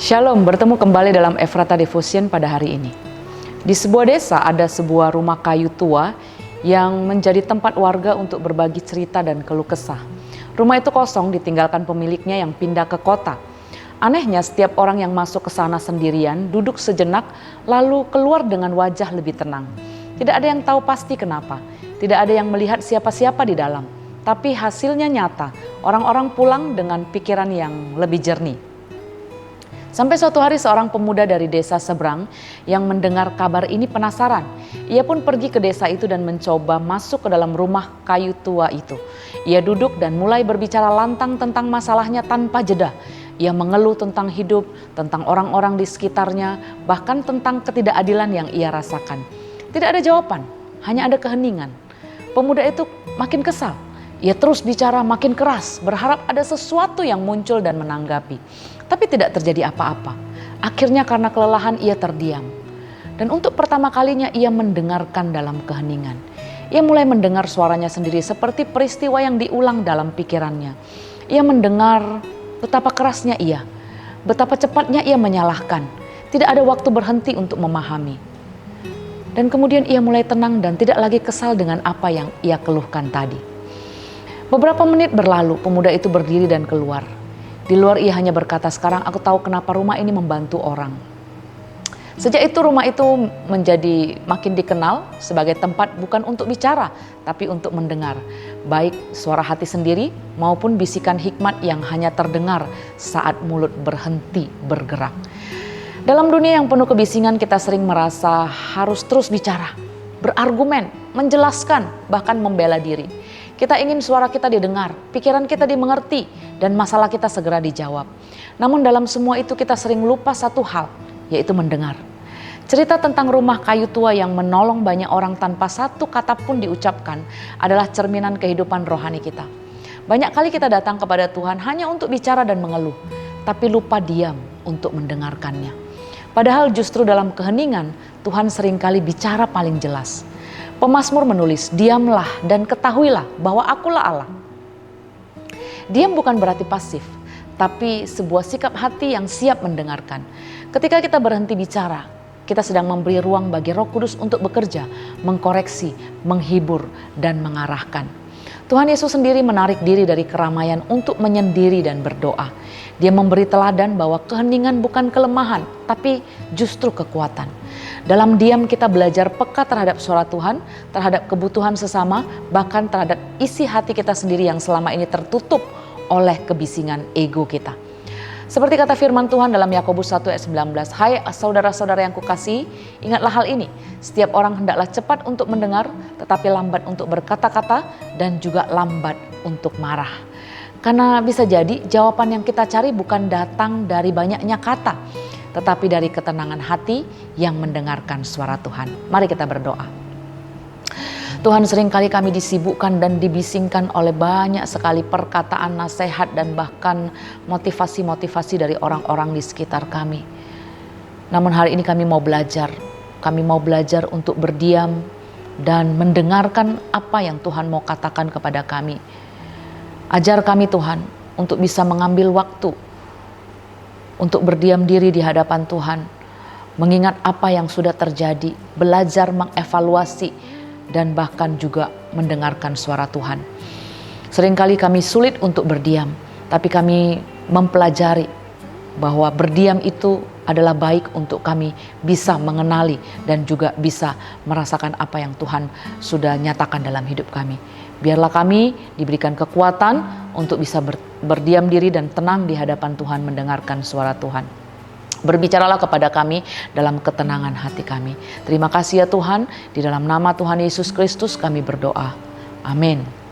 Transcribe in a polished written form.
Shalom, bertemu kembali dalam Ephrata Devotion pada hari ini. Di sebuah desa ada sebuah rumah kayu tua yang menjadi tempat warga untuk berbagi cerita dan keluh kesah. Rumah itu kosong ditinggalkan pemiliknya yang pindah ke kota. Anehnya setiap orang yang masuk ke sana sendirian duduk sejenak lalu keluar dengan wajah lebih tenang. Tidak ada yang tahu pasti kenapa, tidak ada yang melihat siapa-siapa di dalam. Tapi hasilnya nyata, orang-orang pulang dengan pikiran yang lebih jernih. Sampai suatu hari seorang pemuda dari desa seberang yang mendengar kabar ini penasaran. Ia pun pergi ke desa itu dan mencoba masuk ke dalam rumah kayu tua itu. Ia duduk dan mulai berbicara lantang tentang masalahnya tanpa jeda. Ia mengeluh tentang hidup, tentang orang-orang di sekitarnya, bahkan tentang ketidakadilan yang ia rasakan. Tidak ada jawaban, hanya ada keheningan. Pemuda itu makin kesal. Ia terus bicara makin keras, berharap ada sesuatu yang muncul dan menanggapi. Tapi tidak terjadi apa-apa. Akhirnya karena kelelahan ia terdiam. Dan untuk pertama kalinya ia mendengarkan dalam keheningan. Ia mulai mendengar suaranya sendiri seperti peristiwa yang diulang dalam pikirannya. Ia mendengar betapa kerasnya ia, betapa cepatnya ia menyalahkan. Tidak ada waktu berhenti untuk memahami. Dan kemudian ia mulai tenang dan tidak lagi kesal dengan apa yang ia keluhkan tadi. Beberapa menit berlalu, pemuda itu berdiri dan keluar. Di luar ia hanya berkata, "Sekarang aku tahu kenapa rumah ini membantu orang." Sejak itu rumah itu menjadi makin dikenal sebagai tempat bukan untuk bicara, tapi untuk mendengar. Baik suara hati sendiri maupun bisikan hikmat yang hanya terdengar saat mulut berhenti bergerak. Dalam dunia yang penuh kebisingan kita sering merasa harus terus bicara, berargumen, menjelaskan, bahkan membela diri. Kita ingin suara kita didengar, pikiran kita dimengerti, dan masalah kita segera dijawab. Namun dalam semua itu kita sering lupa satu hal, yaitu mendengar. Cerita tentang rumah kayu tua yang menolong banyak orang tanpa satu kata pun diucapkan adalah cerminan kehidupan rohani kita. Banyak kali kita datang kepada Tuhan hanya untuk bicara dan mengeluh, tapi lupa diam untuk mendengarkannya. Padahal justru dalam keheningan, Tuhan seringkali bicara paling jelas. Pemazmur menulis, "Diamlah dan ketahuilah bahwa akulah Allah." Diam bukan berarti pasif, tapi sebuah sikap hati yang siap mendengarkan. Ketika kita berhenti bicara, kita sedang memberi ruang bagi Roh Kudus untuk bekerja, mengkoreksi, menghibur, dan mengarahkan. Tuhan Yesus sendiri menarik diri dari keramaian untuk menyendiri dan berdoa. Dia memberi teladan bahwa keheningan bukan kelemahan, tapi justru kekuatan. Dalam diam kita belajar peka terhadap suara Tuhan, terhadap kebutuhan sesama, bahkan terhadap isi hati kita sendiri yang selama ini tertutup oleh kebisingan ego kita. Seperti kata firman Tuhan dalam Yakobus 1 ayat 19, "Hai saudara-saudara yang kukasihi, ingatlah hal ini. Setiap orang hendaklah cepat untuk mendengar, tetapi lambat untuk berkata-kata dan juga lambat untuk marah." Karena bisa jadi jawaban yang kita cari bukan datang dari banyaknya kata, tetapi dari ketenangan hati yang mendengarkan suara Tuhan. Mari kita berdoa. Tuhan, seringkali kami disibukkan dan dibisingkan oleh banyak sekali perkataan, nasihat, dan bahkan motivasi-motivasi dari orang-orang di sekitar kami. Namun hari ini kami mau belajar. Kami mau belajar untuk berdiam dan mendengarkan apa yang Tuhan mau katakan kepada kami. Ajar kami Tuhan untuk bisa mengambil waktu untuk berdiam diri di hadapan Tuhan, mengingat apa yang sudah terjadi, belajar mengevaluasi, dan bahkan juga mendengarkan suara Tuhan. Seringkali kami sulit untuk berdiam, tapi kami mempelajari bahwa berdiam itu adalah baik untuk kami bisa mengenali dan juga bisa merasakan apa yang Tuhan sudah nyatakan dalam hidup kami. Biarlah kami diberikan kekuatan untuk bisa berdiam diri dan tenang di hadapan Tuhan, mendengarkan suara Tuhan. Berbicaralah kepada kami dalam ketenangan hati kami. Terima kasih ya Tuhan, di dalam nama Tuhan Yesus Kristus kami berdoa. Amin.